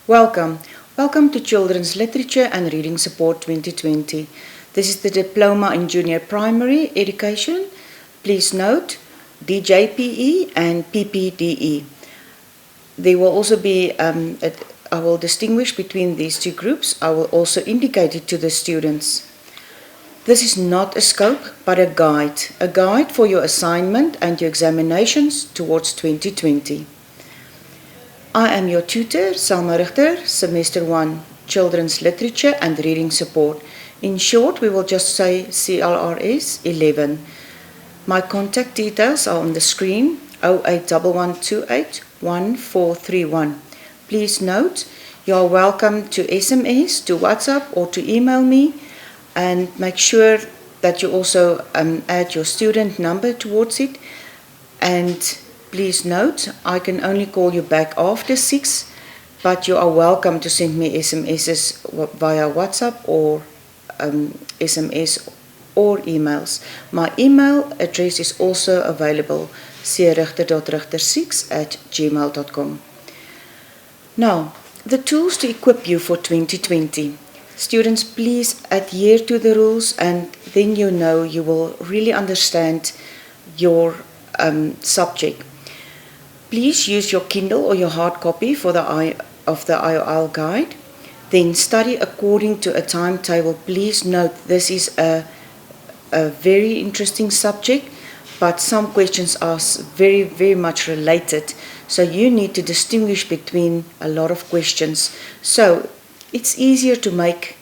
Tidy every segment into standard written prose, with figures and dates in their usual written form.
Welcome. Welcome to Children's Literature and Reading Support 2020. This is the Diploma in Junior Primary Education. Please note DJPE and PPDE. There will also be, I will distinguish between these two groups. I will also indicate it to the students. This is not a scope, but a guide for your assignment and your examinations towards 2020. I am your tutor, Salma Richter, Semester 1, Children's Literature and Reading Support. In short, we will just say CLRS 11. My contact details are on the screen, 081128 1431. Please note, you are welcome to SMS, to WhatsApp, or to email me, and make sure that you also add your student number towards it. And please note, I can only call you back after 6, but you are welcome to send me SMSs via WhatsApp or SMS or emails. My email address is also available, crichter.richter6@gmail.com. Now, the tools to equip you for 2020. Students, please adhere to the rules, and then you will really understand your subject. Please use your Kindle or your hard copy of the Iol guide. Then study according to a timetable. Please note this is a very interesting subject, but some questions are very, very much related. So you need to distinguish between a lot of questions. So it's easier to make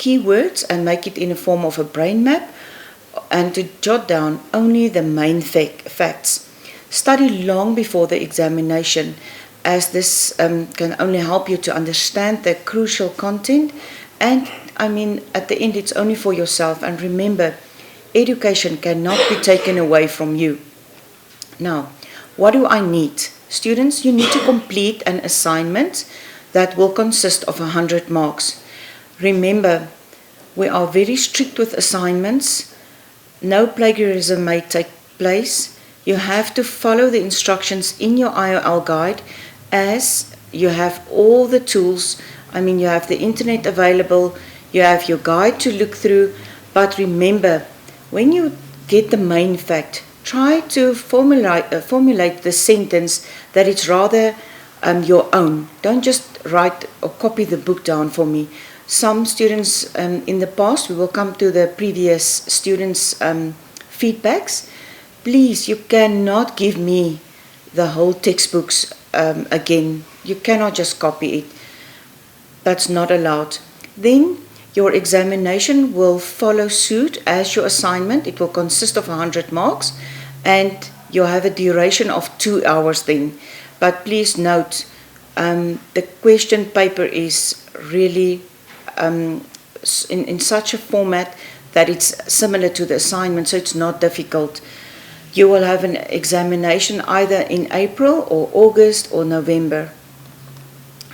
keywords and make it in a form of a brain map and to jot down only the main facts. Study long before the examination, as this can only help you to understand the crucial content, and at the end it's only for yourself. And remember, education cannot be taken away from you. Now, what do I need? Students, you need to complete an assignment that will consist of 100 marks. Remember, we are very strict with assignments. No plagiarism may take place. You have to follow the instructions in your Iol guide, as you have all the tools. You have the internet available, you have your guide to look through, but remember, when you get the main fact, try to formulate the sentence that it's rather your own. Don't just write or copy the book down for me. Some students in the past, we will come to the previous students' feedbacks. Please, you cannot give me the whole textbooks again. You cannot just copy it. That's not allowed. Then your examination will follow suit as your assignment. It will consist of 100 marks, and you'll have a duration of 2 hours then. But please note, the question paper is really in such a format that it's similar to the assignment, so it's not difficult. You will have an examination either in April or August or November.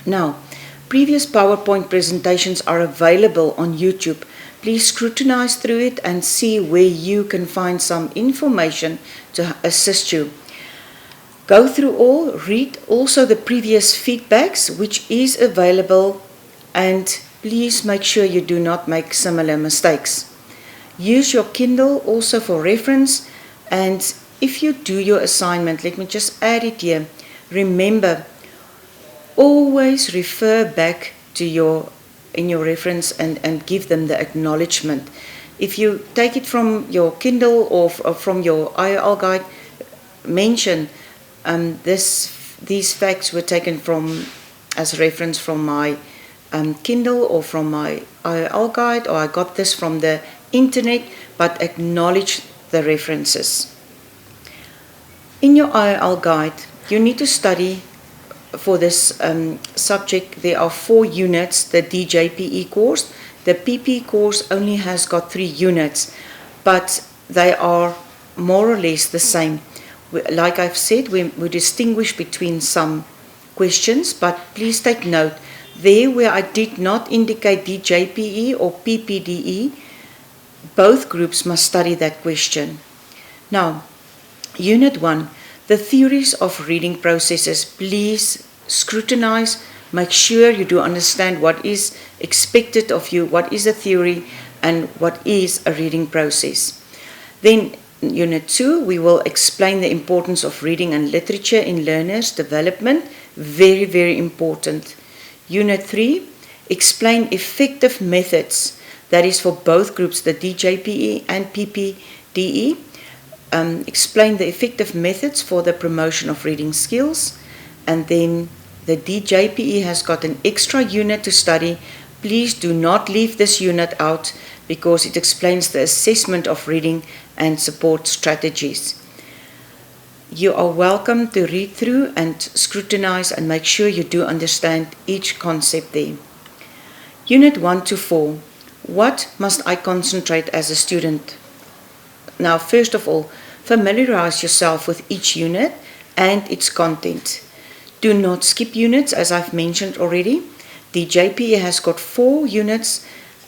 Now, previous PowerPoint presentations are available on YouTube. Please scrutinize through it and see where you can find some information to assist you. Go through all, read also the previous feedbacks, which is available, and please make sure you do not make similar mistakes. Use your Kindle also for reference. And if you do your assignment, let me just add it here. Remember, always refer back to your reference and give them the acknowledgement. If you take it from your Kindle or from your Iol guide, mention these facts were taken as reference from my Kindle or from my Iol guide, or I got this from the internet, but acknowledge the references. In your Iol guide, you need to study for this subject. There are 4 units, the DJPE course. The PP course only has got 3 units, but they are more or less the same. Like I've said, we distinguish between some questions, but please take note, there where I did not indicate DJPE or PPDE, both groups must study that question. Now, Unit 1, the theories of reading processes. Please scrutinize, make sure you do understand what is expected of you, what is a theory, and what is a reading process. Then Unit 2, we will explain the importance of reading and literature in learners' development. Very, very important. Unit 3, explain effective methods. That is for both groups, the DJPE and PPDE. Explain the effective methods for the promotion of reading skills. And then the DJPE has got an extra unit to study. Please do not leave this unit out because it explains the assessment of reading and support strategies. You are welcome to read through and scrutinize and make sure you do understand each concept there. Unit 1 to 4. What must I concentrate as a student? Now, first of all, familiarize yourself with each unit and its content. Do not skip units, as I've mentioned already. The JPE has got 4 units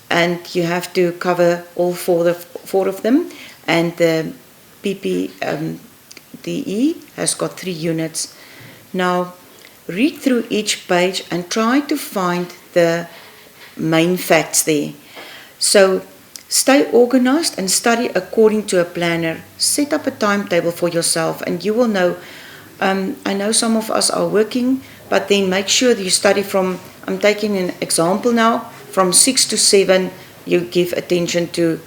and you have to cover all four of them, and the PPDE has got 3 units. Now, read through each page and try to find the main facts there. So, stay organized and study according to a planner. Set up a timetable for yourself and you will know. I know some of us are working, but then make sure that you study from, I'm taking an example now, from 6 to 7 you give attention to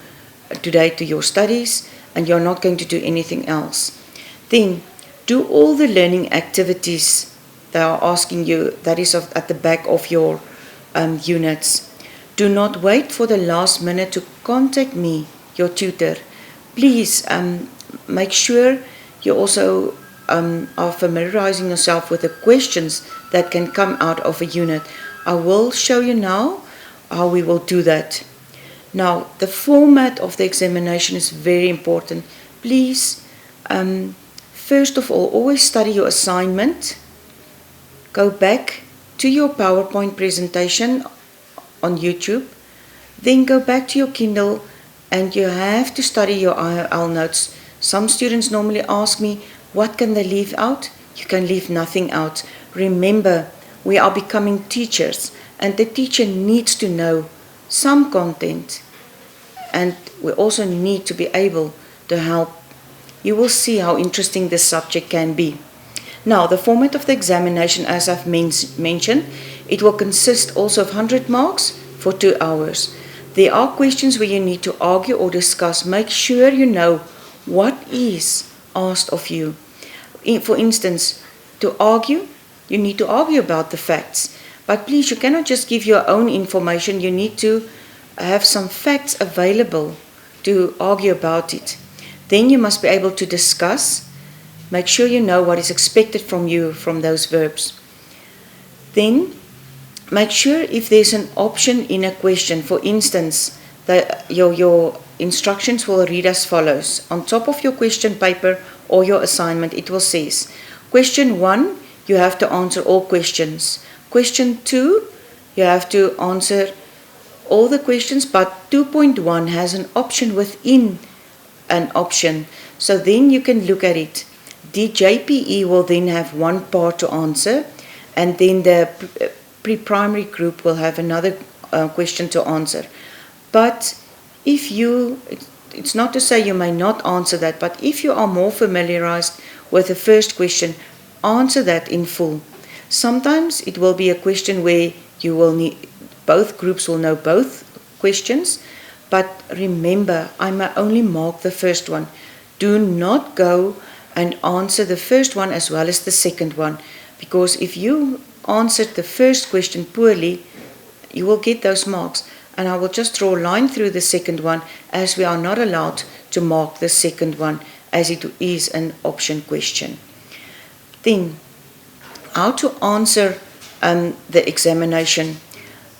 today to your studies and you're not going to do anything else. Then do all the learning activities they are asking you, that is at the back of your units. Do not wait for the last minute to contact me, your tutor. Please make sure you also are familiarizing yourself with the questions that can come out of a unit. I will show you now how we will do that. Now, the format of the examination is very important. Please, first of all, always study your assignment. Go back to your PowerPoint presentation on YouTube. Then go back to your Kindle and you have to study your IL notes. Some students normally ask me, what can they leave out? You can leave nothing out. Remember, we are becoming teachers and the teacher needs to know some content and we also need to be able to help. You will see how interesting this subject can be. Now, the format of the examination, as I've mentioned, it will consist also of 100 marks for 2 hours. There are questions where you need to argue or discuss. Make sure you know what is asked of you. For instance, to argue, you need to argue about the facts. But please, you cannot just give your own information. You need to have some facts available to argue about it. Then you must be able to discuss. Make sure you know what is expected from you from those verbs. Then, make sure if there's an option in a question. For instance, your instructions will read as follows. On top of your question paper or your assignment, it will say, question 1, you have to answer all questions. Question 2, you have to answer all the questions, but 2.1 has an option within an option. So then you can look at it. The JPE will then have one part to answer, and then the pre-primary group will have another question to answer. But if it's not to say you may not answer that, but if you are more familiarized with the first question, answer that in full. Sometimes it will be a question where you will need, both groups will know both questions, but remember, I may only mark the first one. Do not go and answer the first one as well as the second one, because if you answered the first question poorly, you will get those marks. And I will just draw a line through the second one, as we are not allowed to mark the second one, as it is an option question. Then, how to answer the examination.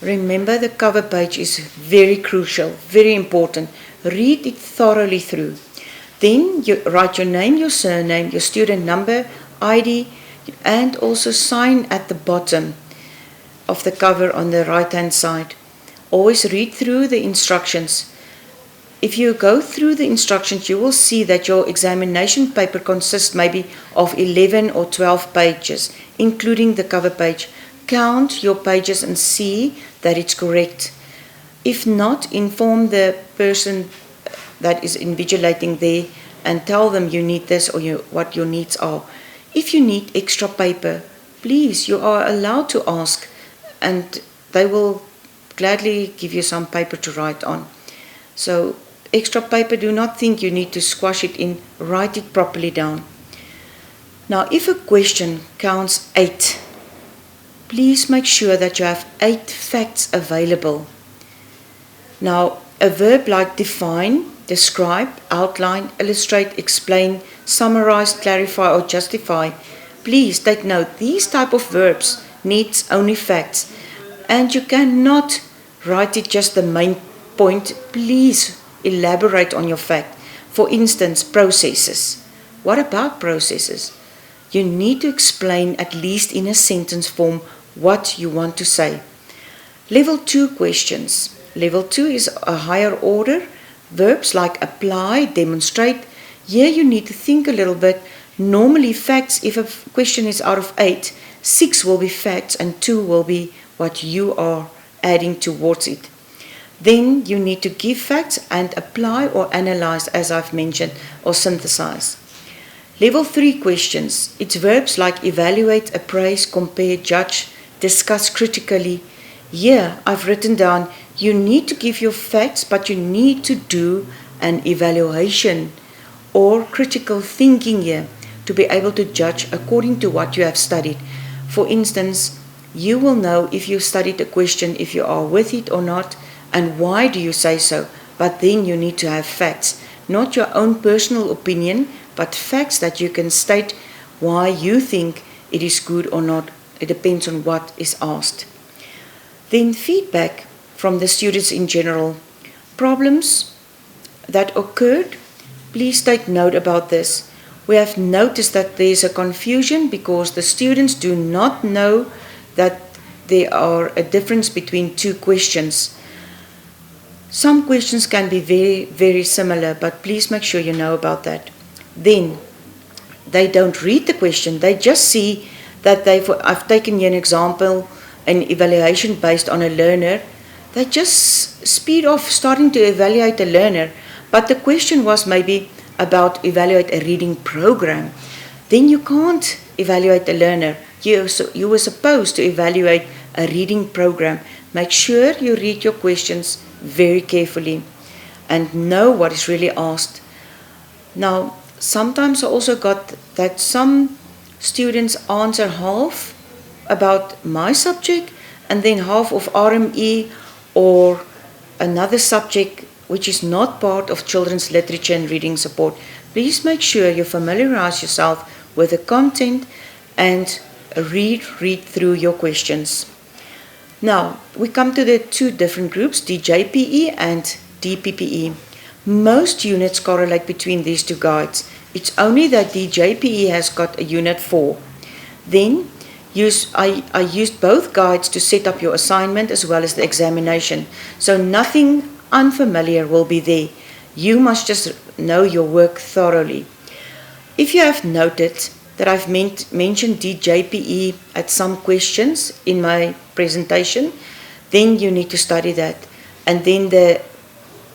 Remember, the cover page is very crucial, very important. Read it thoroughly through. Then you write your name, your surname, your student number, ID, and also sign at the bottom of the cover on the right-hand side. Always read through the instructions. If you go through the instructions, you will see that your examination paper consists maybe of 11 or 12 pages, including the cover page. count your pages and see that it's correct. If not, inform the person that is invigilating there and tell them you need this or what your needs are. If you need extra paper, please, you are allowed to ask, and they will gladly give you some paper to write on. So extra paper, do not think you need to squash it in, write it properly down. Now, if a question counts 8, please make sure that you have 8 facts available. Now, a verb like define, describe, outline, illustrate, explain, summarize, clarify, or justify, please take note, these type of verbs needs only facts, and you cannot write it just the main point. Please elaborate on your fact. For instance, processes. What about processes? You need to explain at least in a sentence form what you want to say. Level 2 questions. Level 2 is a higher order. Verbs like apply, demonstrate. Here you need to think a little bit. Normally facts, if a question is out of 8, 6 will be facts and 2 will be what you are adding towards it. Then you need to give facts and apply or analyze, as I've mentioned, or synthesize. Level 3 questions. It's verbs like evaluate, appraise, compare, judge, discuss critically. Here I've written down, you need to give your facts, but you need to do an evaluation or critical thinking here to be able to judge according to what you have studied. For instance, you will know if you studied a question, if you are with it or not, and why do you say so. But then you need to have facts, not your own personal opinion, but facts that you can state why you think it is good or not. It depends on what is asked. Then feedback from the students in general. Problems that occurred, please take note about this. We have noticed that there is a confusion because the students do not know that there are a difference between 2 questions. Some questions can be very, very similar, but please make sure you know about that. Then, they don't read the question, they just see that I've taken here an example, an evaluation based on a learner. They just speed off starting to evaluate a learner, but the question was maybe about evaluate a reading program. Then you can't evaluate a learner. You were supposed to evaluate a reading program. Make sure you read your questions very carefully and know what is really asked. Now, sometimes I also got that some students answer half about my subject and then half of RME or another subject which is not part of children's literature and reading support. Please make sure you familiarize yourself with the content and read through your questions. Now, we come to the 2 different groups, DJPE and DPPE. Most units correlate between these 2 guides. It's only that DJPE has got a unit 4. Then, I used both guides to set up your assignment as well as the examination. So nothing unfamiliar will be there. You must just know your work thoroughly. If you have noted that I've mentioned DJPE at some questions in my presentation, then you need to study that. And then the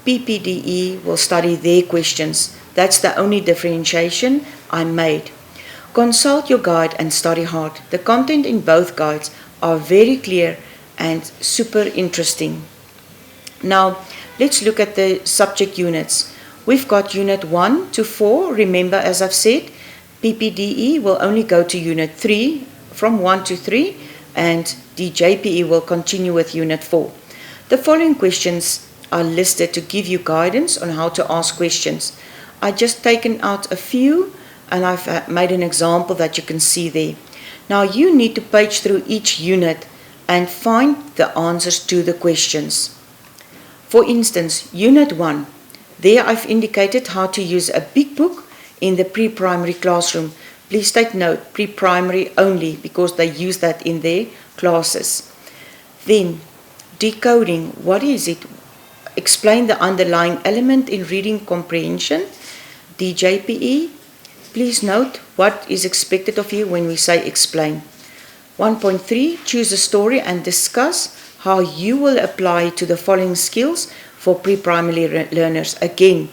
PPDE will study their questions. That's the only differentiation I made. Consult your guide and study hard. The content in both guides are very clear and super interesting. Now, let's look at the subject units. We've got Unit 1 to 4. Remember, as I've said, PPDE will only go to Unit 3 from 1 to 3, and DJPE will continue with Unit 4. The following questions are listed to give you guidance on how to ask questions. I've just taken out a few and I've made an example that you can see there. Now you need to page through each unit and find the answers to the questions. For instance, Unit 1, there I've indicated how to use a big book in the pre-primary classroom. Please take note, pre-primary only, because they use that in their classes. Then, decoding, what is it? Explain the underlying element in reading comprehension. DJPE, please note what is expected of you when we say explain. 1.3, choose a story and discuss how you will apply to the following skills for pre-primary learners. Again,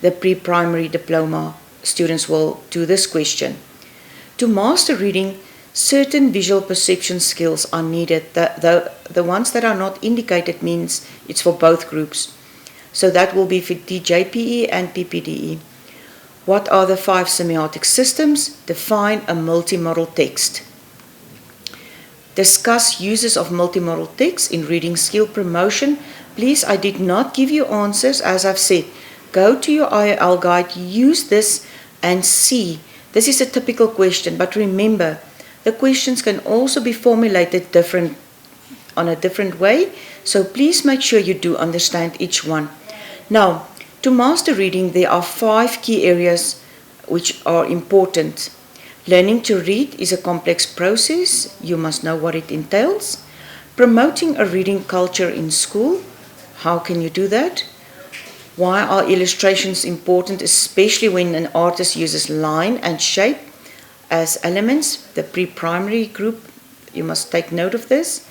the pre-primary diploma students will do this question. To master reading, certain visual perception skills are needed. The ones that are not indicated means it's for both groups. So that will be for DJPE and PPDE. What are the 5 semiotic systems? Define a multimodal text. Discuss uses of multimodal text in reading skill promotion. Please, I did not give you answers, as I've said. Go to your IOL guide, use this and see. This is a typical question, but remember, the questions can also be formulated on a different way, so please make sure you do understand each one. Now, to master reading, there are 5 key areas which are important. Learning to read is a complex process. You must know what it entails. Promoting a reading culture in school. How can you do that? Why are illustrations important, especially when an artist uses line and shape as elements? The pre-primary group, you must take note of this.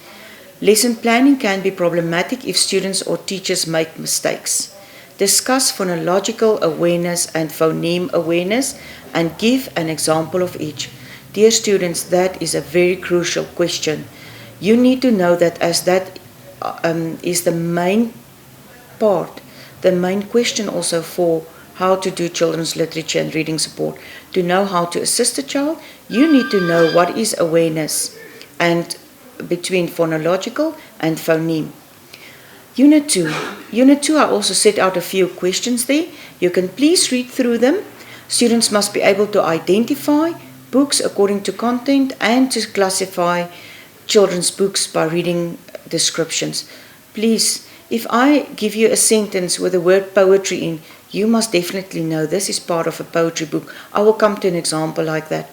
Lesson planning can be problematic if students or teachers make mistakes. Discuss phonological awareness and phoneme awareness and give an example of each. Dear students, that is a very crucial question. You need to know that, as that is the main part, the main question also for how to do children's literature and reading support. To know how to assist a child, you need to know what is awareness and between phonological and phoneme. Unit 2. Unit 2, I also set out a few questions there. You can please read through them. Students must be able to identify books according to content and to classify children's books by reading descriptions. Please, if I give you a sentence with the word poetry in, you must definitely know this is part of a poetry book. I will come to an example like that.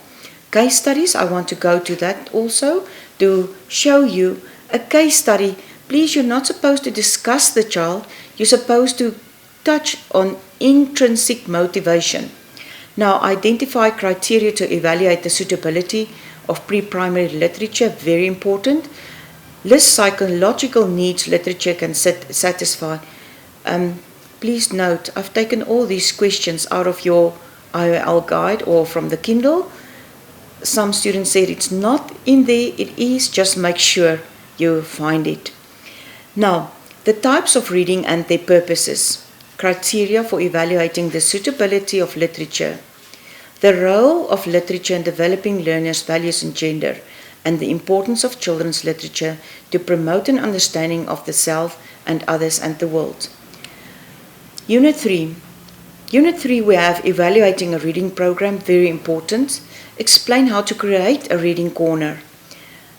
Case studies, I want to go to that also to show you a case study. Please, you're not supposed to discuss the child. You're supposed to touch on intrinsic motivation. Now, identify criteria to evaluate the suitability of pre-primary literature, very important. List psychological needs literature can satisfy. Please note, I've taken all these questions out of your IOL guide or from the Kindle. Some students said it's not in there. It is, just make sure you find it. Now, the types of reading and their purposes. Criteria for evaluating the suitability of literature. The role of literature in developing learners' values and gender, and the importance of children's literature to promote an understanding of the self and others and the world. Unit 3. Unit 3, we have evaluating a reading program, very important. Explain how to create a reading corner.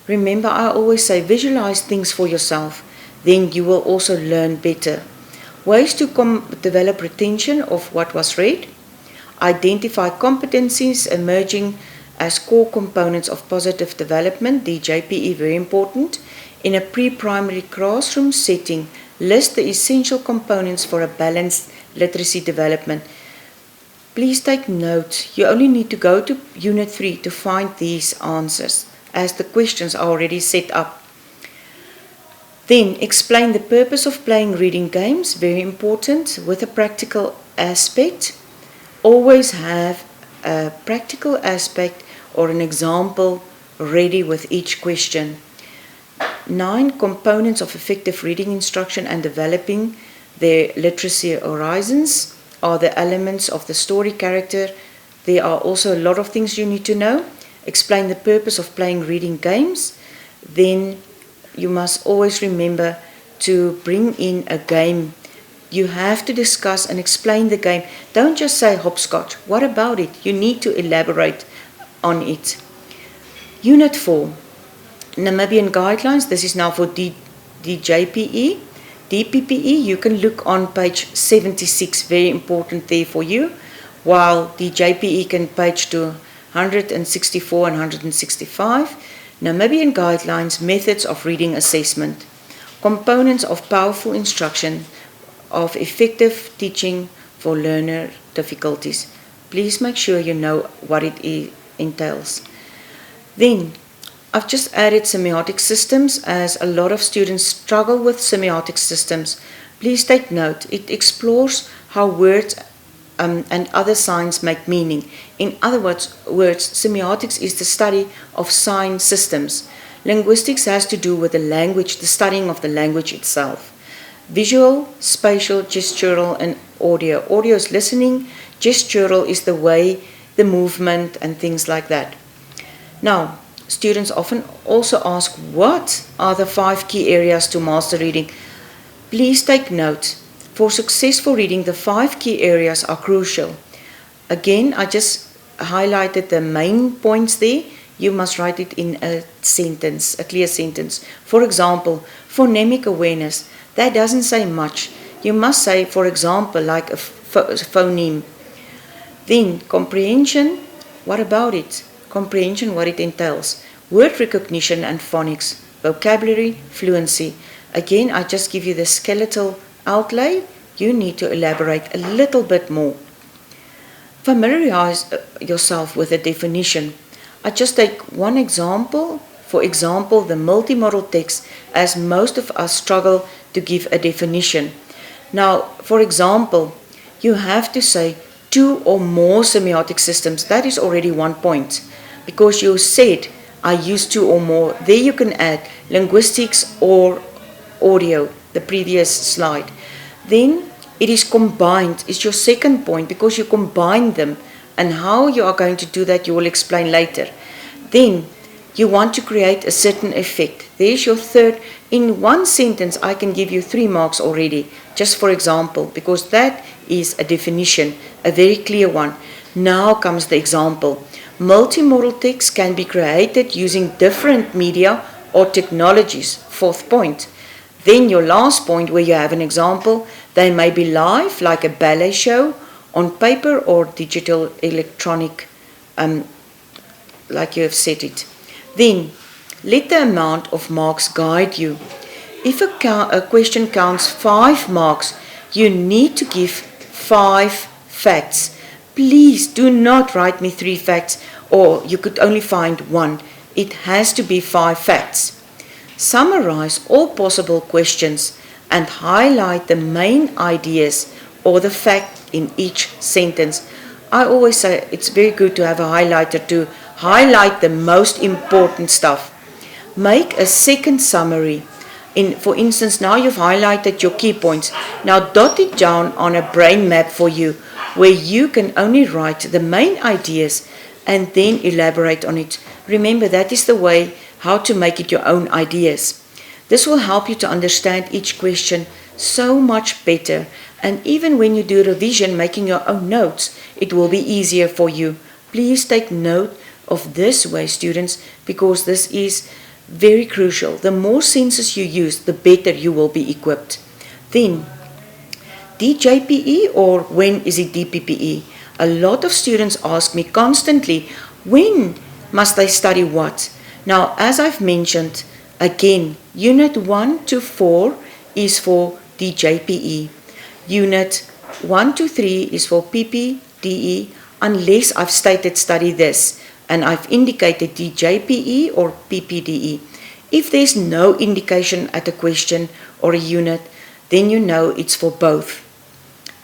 Remember, I always say visualize things for yourself, then you will also learn better. Ways to develop retention of what was read. Identify competencies emerging as core components of positive development, DJPE, very important. In a pre-primary classroom setting, list the essential components for a balanced literacy development. Please take note, you only need to go to Unit 3 to find these answers, as the questions are already set up. Then, explain the purpose of playing reading games, very important, with a practical aspect. Always have a practical aspect or an example ready with each question. 9 components of effective reading instruction and developing their literacy horizons are the elements of the story character. There are also a lot of things you need to know. Explain the purpose of playing reading games. Then you must always remember to bring in a game. You have to discuss and explain the game. Don't just say hopscotch. What about it? You need to elaborate on it. Unit 4, Namibian guidelines. This is now for DJPE. DPPE, you can look on page 76, very important there for you, while DJPE can page to 164 and 165. Namibian guidelines, methods of reading assessment, components of powerful instruction, of effective teaching for learner difficulties. Please make sure you know what it entails. Then, I've just added semiotic systems as a lot of students struggle with semiotic systems. Please take note, it explores how words and other signs make meaning. In other words, semiotics is the study of sign systems. Linguistics has to do with the language, the studying of the language itself. Visual, spatial, gestural, and audio. Audio is listening, gestural is the way, the movement, and things like that. Now, students often also ask, what are the 5 key areas to master reading? Please take note. For successful reading, the 5 key areas are crucial. Again, I just highlighted the main points there. You must write it in a sentence, a clear sentence. For example, phonemic awareness. That doesn't say much. You must say, for example, like a phoneme. Then, comprehension. What about it? Comprehension, what it entails. Word recognition and phonics. Vocabulary, fluency. Again, I just give you the skeletal outlay. You need to elaborate a little bit more. Familiarize yourself with a definition. I just take one example. For example, the multimodal text, as most of us struggle to give a definition. Now, for example, you have to say 2 or more semiotic systems. That is already 1 point. Because you said, I use 2 or more. There you can add linguistics or audio, the previous slide. Then it is combined. It's your second point because you combine them. And how you are going to do that, you will explain later. Then you want to create a certain effect. There's your third. In 1 sentence, I can give you 3 marks already, just for example, because that is a definition, a very clear one. Now comes the example. Multimodal text can be created using different media or technologies, 4th point. Then your last point where you have an example, they may be live, like a ballet show, on paper or digital electronic, like you have said it. Then, let the amount of marks guide you. If a question counts 5 marks, you need to give 5 facts. Please do not write me 3 facts or you could only find 1. It has to be 5 facts. Summarize all possible questions and highlight the main ideas or the fact in each sentence. I always say it's very good to have a highlighter to highlight the most important stuff. Make a second summary. For instance, now you've highlighted your key points. Now dot it down on a brain map for you where you can only write the main ideas and then elaborate on it. Remember, that is the way how to make it your own ideas. This will help you to understand each question so much better. And even when you do revision, making your own notes, it will be easier for you. Please take note of this way, students, because this is very crucial. The more senses you use, the better you will be equipped. Then, DJPE or when is it DPPE? A lot of students ask me constantly, when must I study what? Now, as I've mentioned, again, Unit 1 to 4 is for DJPE. Unit 1 to 3 is for PPDE, unless I've stated study this, and I've indicated DJPE or PPDE. If there's no indication at a question or a unit, then you know it's for both.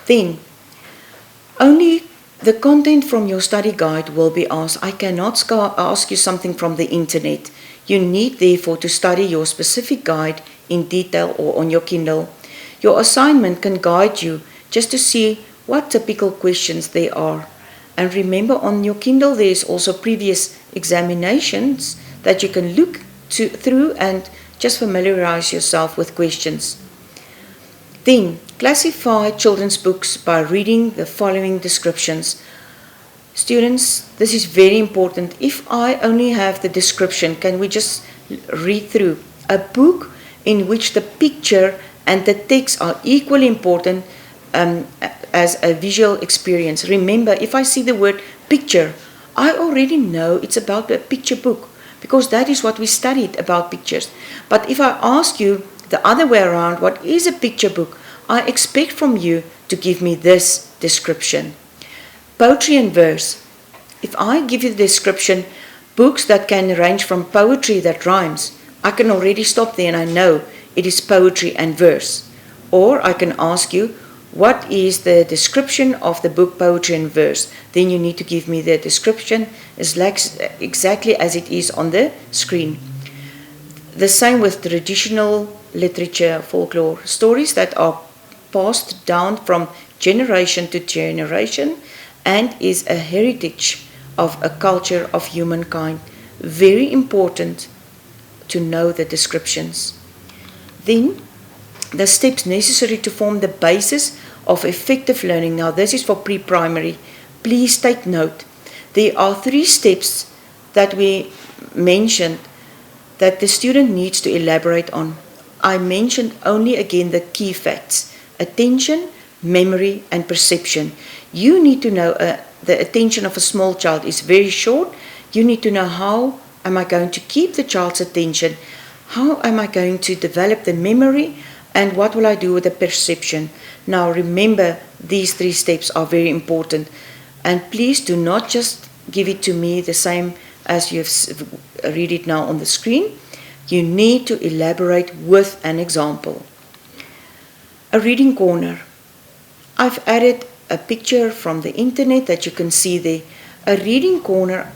Then, only the content from your study guide will be asked. I cannot ask you something from the internet. You need therefore to study your specific guide in detail or on your Kindle. Your assignment can guide you just to see what typical questions there are. And remember, on your Kindle there is also previous examinations that you can look through and just familiarize yourself with questions. Then, classify children's books by reading the following descriptions. Students, this is very important. If I only have the description, can we just read through? A book in which the picture and the text are equally important as a visual experience. Remember, if I see the word picture, I already know it's about a picture book because that is what we studied about pictures. But if I ask you the other way around, what is a picture book? I expect from you to give me this description. Poetry and verse. If I give you the description, Books that can range from poetry that rhymes. I can already stop there and I know it is poetry and verse. Or I can ask you, what is the description of the book Poetry and Verse? Then you need to give me the description exactly as it is on the screen. The same with traditional literature, folklore, stories that are passed down from generation to generation and is a heritage of a culture of humankind. Very important to know the descriptions. Then, the steps necessary to form the basis of effective learning. Now, this is for pre-primary. Please take note. There are 3 steps that we mentioned that the student needs to elaborate on. I mentioned only again the key facts: attention, memory, and perception. You need to know the attention of a small child is very short. You need to know how am I going to keep the child's attention, how am I going to develop the memory, and what will I do with the perception. Now remember, these 3 steps are very important, and please do not just give it to me the same as you read it now on the screen. You need to elaborate with an example. A reading corner. I've added a picture from the internet that you can see there. A reading corner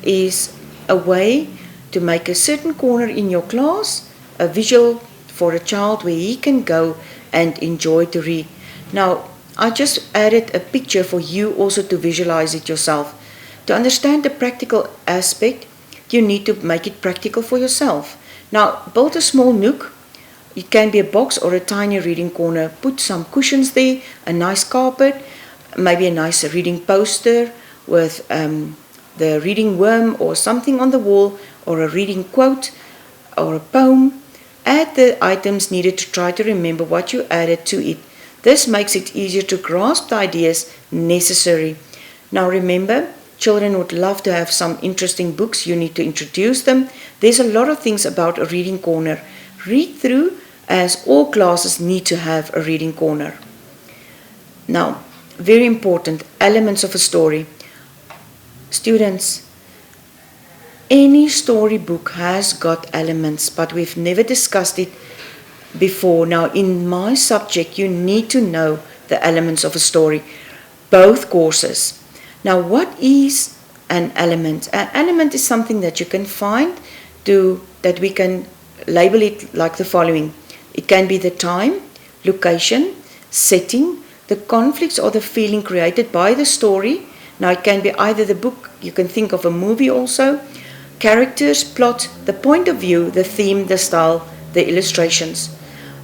is a way to make a certain corner in your class, a visual for a child where he can go and enjoy to read. Now, I just added a picture for you also to visualize it yourself. To understand the practical aspect, you need to make it practical for yourself. Now, build a small nook. It can be a box or a tiny reading corner. Put some cushions there, a nice carpet, maybe a nice reading poster with the reading worm or something on the wall, or a reading quote or a poem. Add the items needed to try to remember what you added to it. This makes it easier to grasp the ideas necessary. Now remember, children would love to have some interesting books. You need to introduce them. There's a lot of things about a reading corner. Read through, as all classes need to have a reading corner. Now, very important, elements of a story. Students, any storybook has got elements, but we've never discussed it before. Now, in my subject, you need to know the elements of a story, both courses. Now, what is an element? An element is something that you can find that we can label it like the following. It can be the time, location, setting, the conflicts or the feeling created by the story. Now, it can be either the book, you can think of a movie also, characters, plot, the point of view, the theme, the style, the illustrations.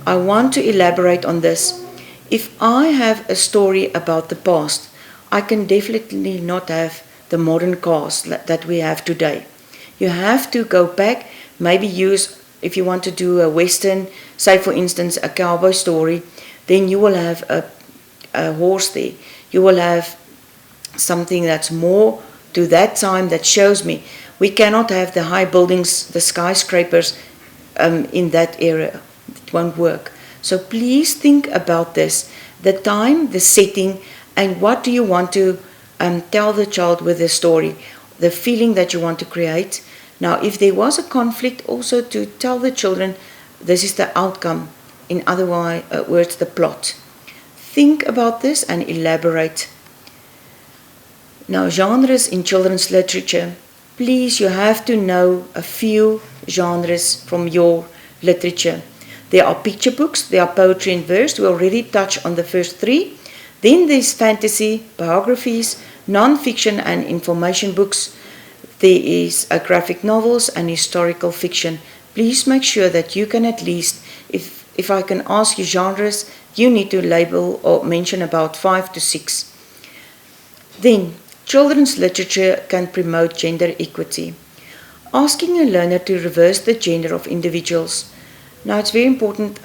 I want to elaborate on this. If I have a story about the past, I can definitely not have the modern cars that we have today. You have to go back, maybe use, if you want to do a western, say for instance a cowboy story, then you will have a horse there. You will have something that's more to that time that shows me. We cannot have the high buildings, the skyscrapers in that area. It won't work. So please think about this. The time, the setting, and what do you want to tell the child with the story. The feeling that you want to create. Now, if there was a conflict, also to tell the children, this is the outcome. In other words, the plot. Think about this and elaborate. Now, genres in children's literature. Please, you have to know a few genres from your literature. There are picture books, there are poetry and verse. We already touched on the first 3. Then there's fantasy, biographies, non-fiction and information books. There is graphic novels and historical fiction. Please make sure that you can at least, if I can ask you genres, you need to label or mention about 5 to 6. Then, children's literature can promote gender equity. Asking a learner to reverse the gender of individuals. Now, it's very important.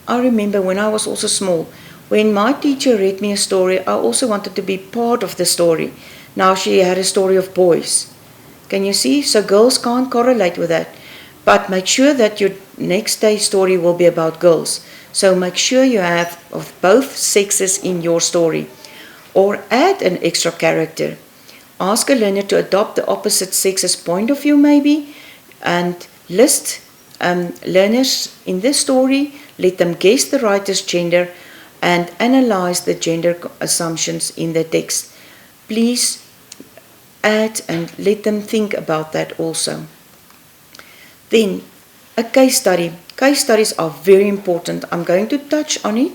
I remember when I was also small, when my teacher read me a story, I also wanted to be part of the story. Now, she had a story of boys. Can you see? So girls can't correlate with that. But make sure that your next day's story will be about girls. So make sure you have of both sexes in your story. Or add an extra character. Ask a learner to adopt the opposite sex's point of view maybe, and list learners in this story, let them guess the writer's gender and analyze the gender assumptions in the text. Please add and let them think about that also. Then, a case study. Case studies are very important. I'm going to touch on it.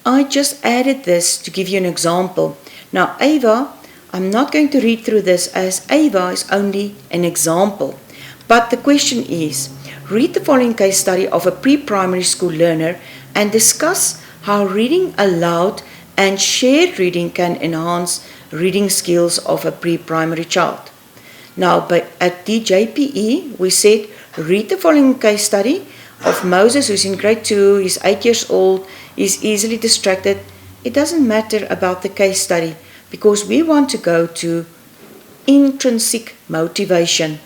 I just added this to give you an example. Now, Ava, I'm not going to read through this as Ava is only an example. But the question is, read the following case study of a pre-primary school learner and discuss how reading aloud and shared reading can enhance reading skills of a pre-primary child. Now, at DJPE, we said, read the following case study of Moses, who's in grade 2, he's 8 years old, he's easily distracted. It doesn't matter about the case study because we want to go to intrinsic motivation.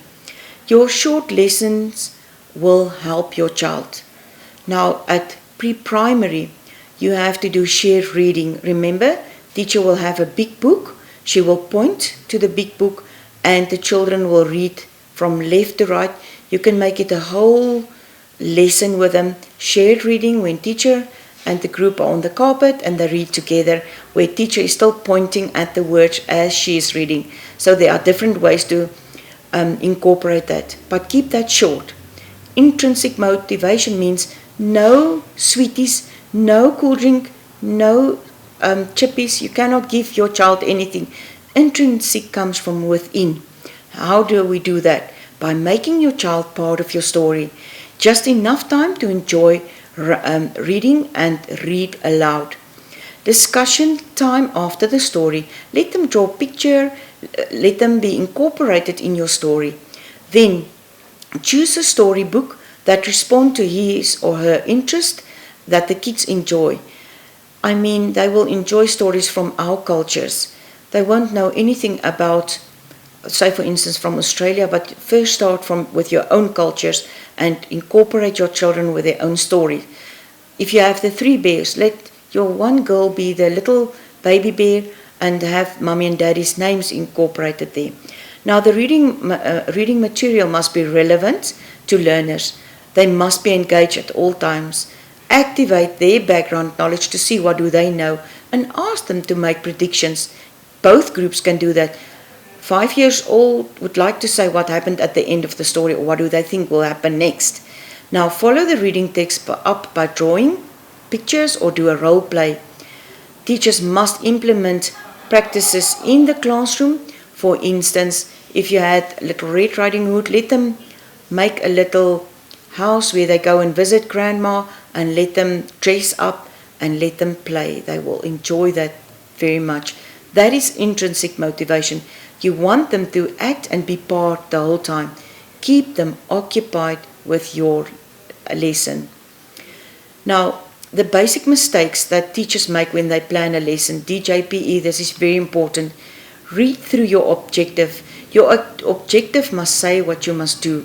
Your short lessons will help your child. Now, at pre-primary, you have to do shared reading. Remember, teacher will have a big book. She will point to the big book and the children will read from left to right. You can make it a whole lesson with them. Shared reading when teacher and the group are on the carpet and they read together, where teacher is still pointing at the words as she is reading. So there are different ways to incorporate that, but keep that short. Intrinsic motivation means no sweeties, no cool drink, no chippies. You cannot give your child anything. Intrinsic comes from within. How do we do that? By making your child part of your story. Just enough time to enjoy reading and read aloud. Discussion time after the story. Let them draw a picture. Let them be incorporated in your story. Then choose a storybook that responds to his or her interest that the kids enjoy. I mean, they will enjoy stories from our cultures. They won't know anything about, say for instance, from Australia, but first start with your own cultures and incorporate your children with their own story. If you have the 3 bears, let your one girl be the little baby bear and have mommy and daddy's names incorporated there. Now the reading material must be relevant to learners. They must be engaged at all times. Activate their background knowledge to see what do they know and ask them to make predictions. Both groups can do that. 5 years old would like to say what happened at the end of the story or what do they think will happen next. Now follow the reading text up by drawing pictures or do a role play. Teachers must implement practices in the classroom. For instance, if you had Little Red Riding Hood, let them make a little house where they go and visit grandma and let them dress up and let them play. They will enjoy that very much. That is intrinsic motivation. You want them to act and be part the whole time. Keep them occupied with your lesson. Now, the basic mistakes that teachers make when they plan a lesson, DJPE, this is very important. Read through your objective. Your objective must say what you must do.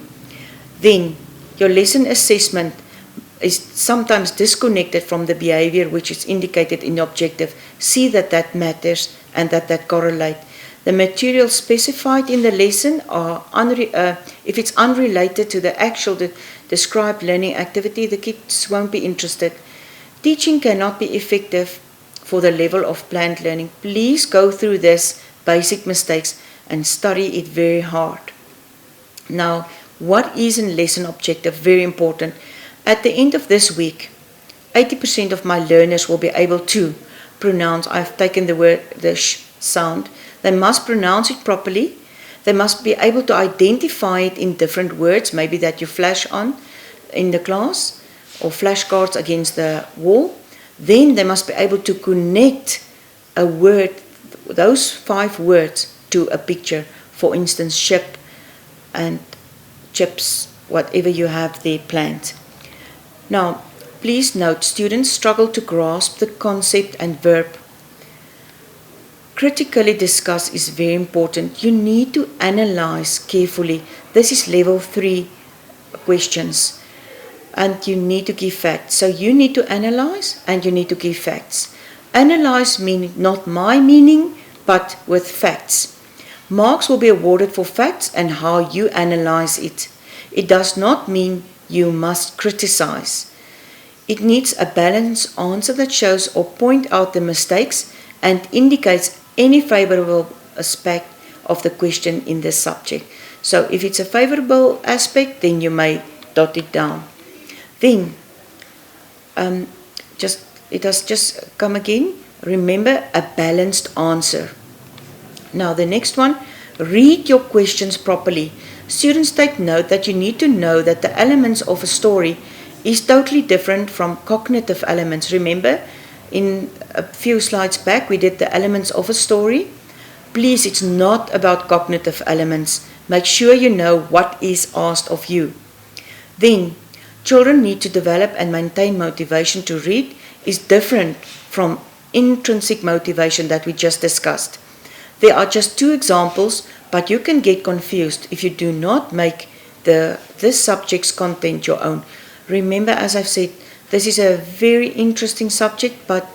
Then, your lesson assessment is sometimes disconnected from the behavior which is indicated in the objective. See that that matters and that correlate. The material specified in the lesson are if it's unrelated to the actual described learning activity, the kids won't be interested. Teaching cannot be effective for the level of planned learning. Please go through this basic mistakes and study it very hard. Now, what is a lesson objective? Very important. At the end of this week, 80% of my learners will be able to pronounce, I've taken the sh sound, they must pronounce it properly. They must be able to identify it in different words, maybe that you flash on in the class or flashcards against the wall. Then they must be able to connect a word, those 5 words, to a picture. For instance, ship and chips, whatever you have there planned. Now, please note, students struggle to grasp the concept and verb. Critically discuss is very important. You need to analyze carefully. This is level 3 questions. And you need to give facts. So you need to analyze and you need to give facts. Analyze meaning not my meaning, but with facts. Marks will be awarded for facts and how you analyze it. It does not mean you must criticize. It needs a balanced answer that shows or point out the mistakes and indicates any favorable aspect of the question in this subject. So if it's a favorable aspect, then you may dot it down. Then, it has just come again. Remember, a balanced answer. Now the next one, read your questions properly. Students, take note that you need to know that the elements of a story is totally different from cognitive elements. Remember, in a few slides back, we did the elements of a story. Please, it's not about cognitive elements. Make sure you know what is asked of you. Then, children need to develop and maintain motivation to read is different from intrinsic motivation that we just discussed. There are just two examples, but you can get confused if you do not make this subject's content your own. Remember, as I've said, this is a very interesting subject, but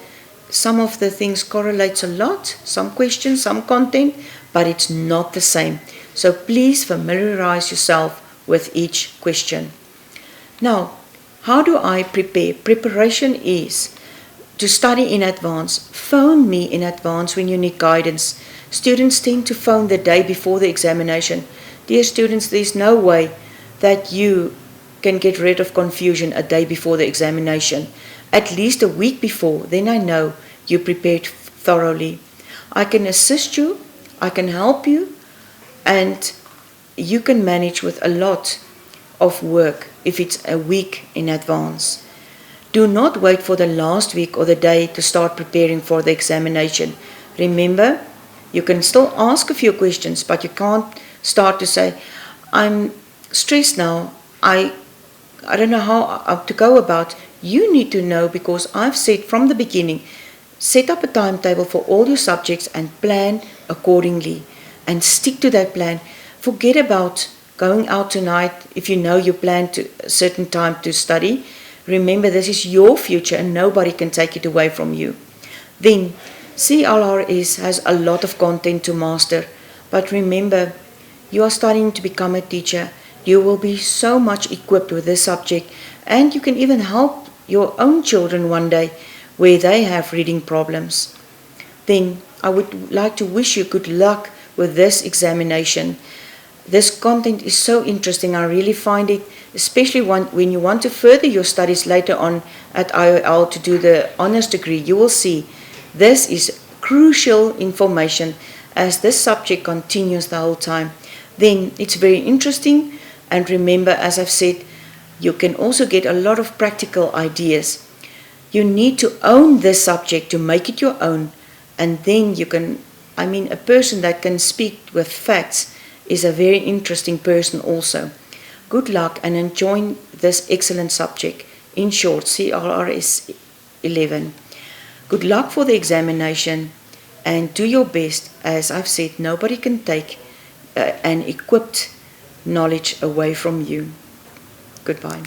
some of the things correlates a lot, some questions, some content, but it's not the same. So please familiarize yourself with each question. Now, how do I prepare? Preparation is to study in advance. Phone me in advance when you need guidance. Students tend to phone the day before the examination. Dear students, there's no way that you can get rid of confusion a day before the examination. At least a week before, then I know you prepared thoroughly. I can assist you, I can help you, and you can manage with a lot of work if it's a week in advance. Do not wait for the last week or the day to start preparing for the examination. Remember, you can still ask a few questions, but you can't start to say, I'm stressed now, I don't know how to go about. You need to know, because I've said from the beginning, set up a timetable for all your subjects and plan accordingly and stick to that plan. Forget about going out tonight if you know you plan to a certain time to study. Remember, this is your future and nobody can take it away from you. Then, CLRS has a lot of content to master, but remember, you are starting to become a teacher. You will be so much equipped with this subject, and you can even help your own children one day where they have reading problems. Then I would like to wish you good luck with this examination. This content is so interesting. I really find it, especially when you want to further your studies later on at IOL to do the honors degree, you will see this is crucial information as this subject continues the whole time. Then it's very interesting. And remember, as I've said, you can also get a lot of practical ideas. You need to own this subject to make it your own. And then you can, a person that can speak with facts is a very interesting person also. Good luck and enjoy this excellent subject. In short, CLRS 11. Good luck for the examination and do your best. As I've said, nobody can take an equipped knowledge away from you. Goodbye.